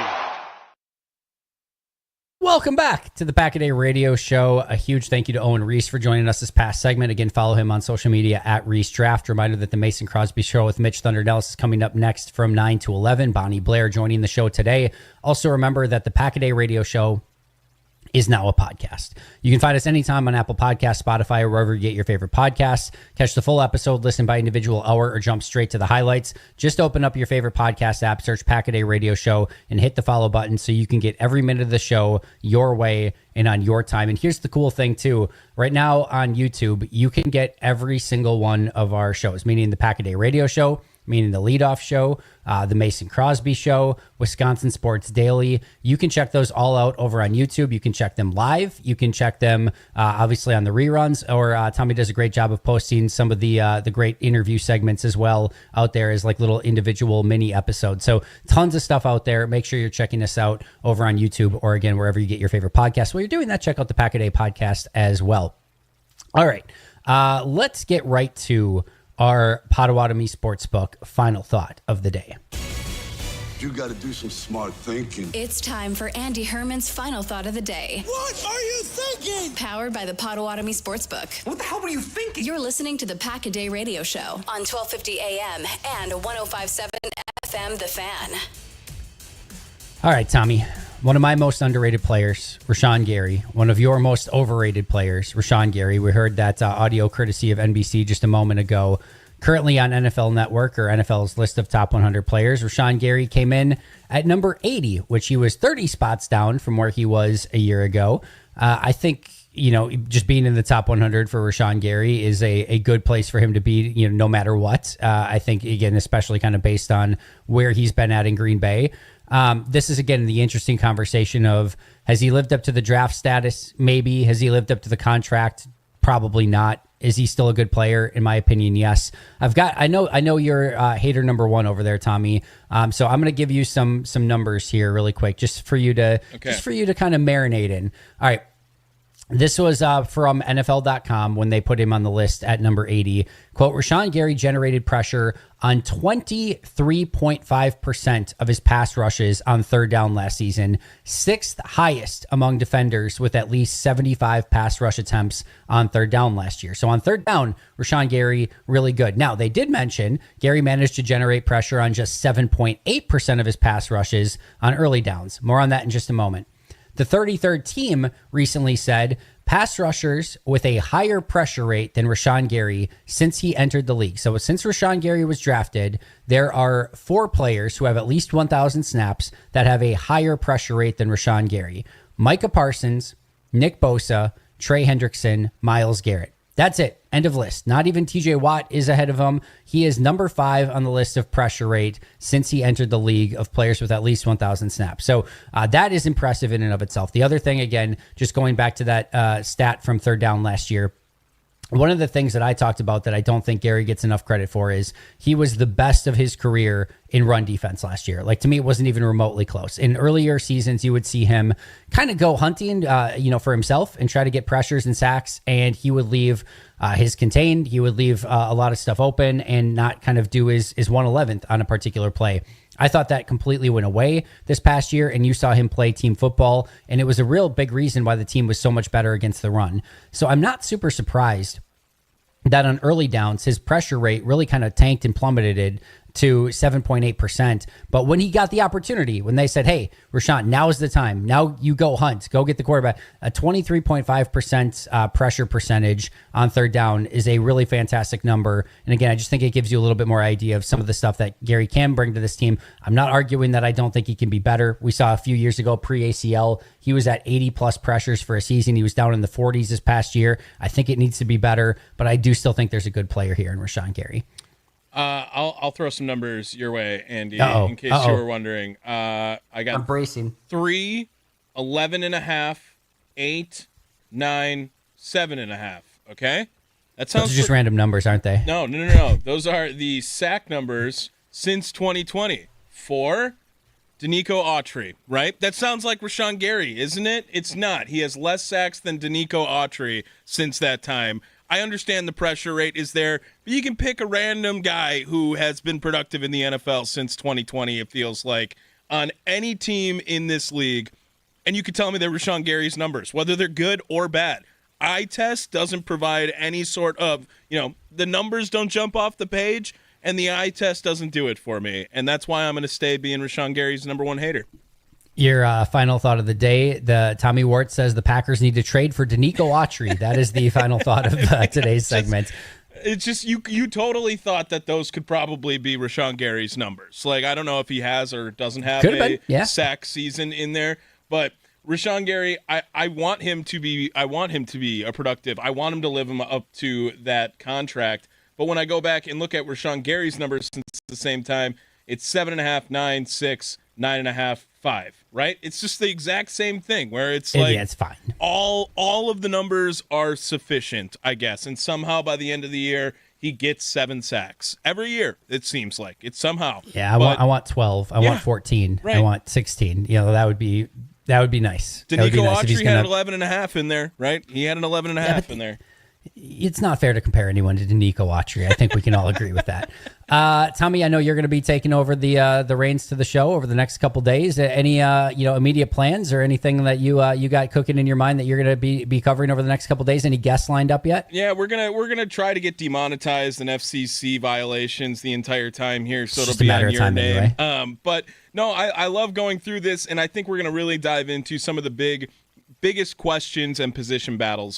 Welcome back to the Pack-A-Day Radio Show. A huge thank you to Owen Reese for joining us this past segment. Again, follow him on social media at Reese Draft. Reminder that the Mason Crosby Show with Mitch Thunder Nellis is coming up next from 9 to 11. Bonnie Blair joining the show today. Also remember that the Pack-A-Day Radio Show is now a podcast. You can find us anytime on Apple Podcasts, Spotify, or wherever you get your favorite podcasts. Catch the full episode, listen by individual hour, or jump straight to the highlights. Just open up your favorite podcast app, search Pack-A-Day Radio Show, and hit the follow button so you can get every minute of the show your way and on your time. And here's the cool thing too. Right now on YouTube, you can get every single one of our shows, meaning the Pack-A-Day Radio Show, meaning the Leadoff Show, the Mason Crosby Show, Wisconsin Sports Daily. You can check those all out over on YouTube. You can check them live. You can check them obviously on the reruns, or Tommy does a great job of posting some of the great interview segments as well out there as like little individual mini episodes. So tons of stuff out there. Make sure you're checking us out over on YouTube, or again, wherever you get your favorite podcast. While you're doing that, check out the Pack-A-Day podcast as well. All right, let's get right to our Potawatomi Sportsbook final thought of the day. You got to do some smart thinking. It's time for Andy Herman's final thought of the day. What are you thinking? Powered by the Potawatomi Sportsbook. What the hell were you thinking? You're listening to the Pack-A-Day Radio Show on 1250 AM and 105.7 FM, The Fan. All right, Tommy. One of my most underrated players, Rashawn Gary. One of your most overrated players, Rashawn Gary. We heard that audio courtesy of NBC just a moment ago. Currently on NFL Network, or NFL's list of top 100 players, Rashawn Gary came in at number 80, which he was 30 spots down from where he was a year ago. I think, just being in the top 100 for Rashawn Gary is a good place for him to be, no matter what. I think, again, especially kind of based on where he's been at in Green Bay. This is, again, the interesting conversation of, has he lived up to the draft status? Maybe. Has he lived up to the contract? Probably not. Is he still a good player? In my opinion, yes. I know you're hater number one over there, Tommy. So I'm going to give you some numbers here really quick, just for you to kind of marinate in. All right. This was from NFL.com when they put him on the list at number 80. Quote, Rashawn Gary generated pressure on 23.5% of his pass rushes on third down last season, sixth highest among defenders with at least 75 pass rush attempts on third down last year. So on third down, Rashawn Gary, really good. Now, they did mention Gary managed to generate pressure on just 7.8% of his pass rushes on early downs. More on that in just a moment. The 33rd team recently said pass rushers with a higher pressure rate than Rashawn Gary since he entered the league. So since Rashawn Gary was drafted, there are 4 players who have at least 1,000 snaps that have a higher pressure rate than Rashawn Gary. Micah Parsons, Nick Bosa, Trey Hendrickson, Myles Garrett. That's it. End of list. Not even TJ Watt is ahead of him. He is number 5 on the list of pressure rate since he entered the league of players with at least 1,000 snaps. So that is impressive in and of itself. The other thing, again, just going back to that stat from third down last year, one of the things that I talked about that I don't think Gary gets enough credit for is he was the best of his career in run defense last year. Like, to me, it wasn't even remotely close. In earlier seasons, you would see him kind of go hunting, for himself and try to get pressures and sacks, and he would leave his contained. He would leave a lot of stuff open and not kind of do his 1/11th on a particular play. I thought that completely went away this past year, and you saw him play team football, and it was a real big reason why the team was so much better against the run. So I'm not super surprised that on early downs, his pressure rate really kind of tanked and plummeted to 7.8%. But when he got the opportunity, when they said, hey, Rashawn, now is the time. Now you go hunt, go get the quarterback. A 23.5% pressure percentage on third down is a really fantastic number. And again, I just think it gives you a little bit more idea of some of the stuff that Gary can bring to this team. I'm not arguing that I don't think he can be better. We saw a few years ago, pre-ACL, he was at 80 plus pressures for a season. He was down in the 40s this past year. I think it needs to be better, but I do still think there's a good player here in Rashawn Gary. I'll throw some numbers your way, Andy, in case you were wondering. I got I'm bracing. 3, 11.5, 8, 9, 7.5. Okay, that sounds Those are just random numbers, aren't they? No. Those are the sack numbers since 2020. 4, Danico Autry, right? That sounds like Rashawn Gary, isn't it? It's not. He has less sacks than Danico Autry since that time. I understand the pressure rate is there, but you can pick a random guy who has been productive in the NFL since 2020, it feels like, on any team in this league, and you could tell me they're Rashawn Gary's numbers, whether they're good or bad. Eye test doesn't provide any sort of, the numbers don't jump off the page, and the eye test doesn't do it for me. And that's why I'm going to stay being Rashawn Gary's number one hater. Your final thought of the day, Tommy Wart says the Packers need to trade for Danico Autry. That is the final thought of today's segment. It's just you totally thought that those could probably be Rashawn Gary's numbers. Like, I don't know if he has or doesn't have sack season in there, but Rashawn Gary, I want him to be a productive. I want him to live him up to that contract. But when I go back and look at Rashawn Gary's numbers since the same time, it's 7.5, 9, 6, 9.5, 5. Right? It's just the exact same thing where it's like, yeah, it's fine. All of the numbers are sufficient, I guess. And somehow by the end of the year, he gets 7 sacks every year. It seems like it's somehow. Yeah, I want 12. I want 14. Right. I want 16. That would be nice. Danico Autry had 11.5 in there, right? He had an 11.5 in there. It's not fair to compare anyone to Danico Autry. I think we can all agree with that. Tommy, I know you're going to be taking over the reins to the show over the next couple days. Any immediate plans or anything that you got cooking in your mind that you're going to be covering over the next couple days? Any guests lined up yet? Yeah, we're gonna try to get demonetized and FCC violations the entire time here, so it'll be on your name. Anyway. But no, I love going through this, and I think we're gonna really dive into some of the biggest questions and position battles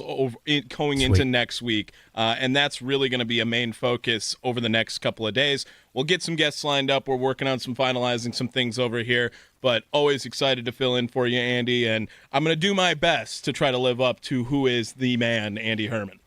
going into next week. And that's really going to be a main focus over the next couple of days. We'll get some guests lined up. We're working on finalizing some things over here, but always excited to fill in for you, Andy. And I'm going to do my best to try to live up to who is the man, Andy Herman.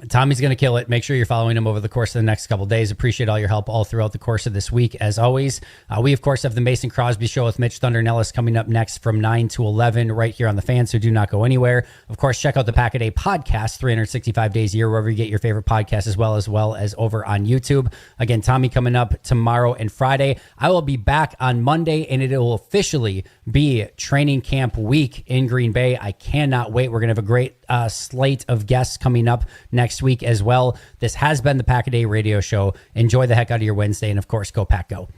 Tommy's going to kill it. Make sure you're following him over the course of the next couple of days. Appreciate all your help all throughout the course of this week. As always, we, of course, have the Mason Crosby Show with Mitch Thunder Nellis coming up next from 9 to 11 right here on The Fan, so do not go anywhere. Of course, check out the Pack-A-Day podcast, 365 days a year, wherever you get your favorite podcasts, as well as over on YouTube. Again, Tommy coming up tomorrow and Friday. I will be back on Monday, and it will officially be training camp week in Green Bay. I cannot wait. We're going to have a great slate of guests coming up next week as well. This has been the Pack-A-Day Radio Show. Enjoy the heck out of your Wednesday, and of course, go Pack Go.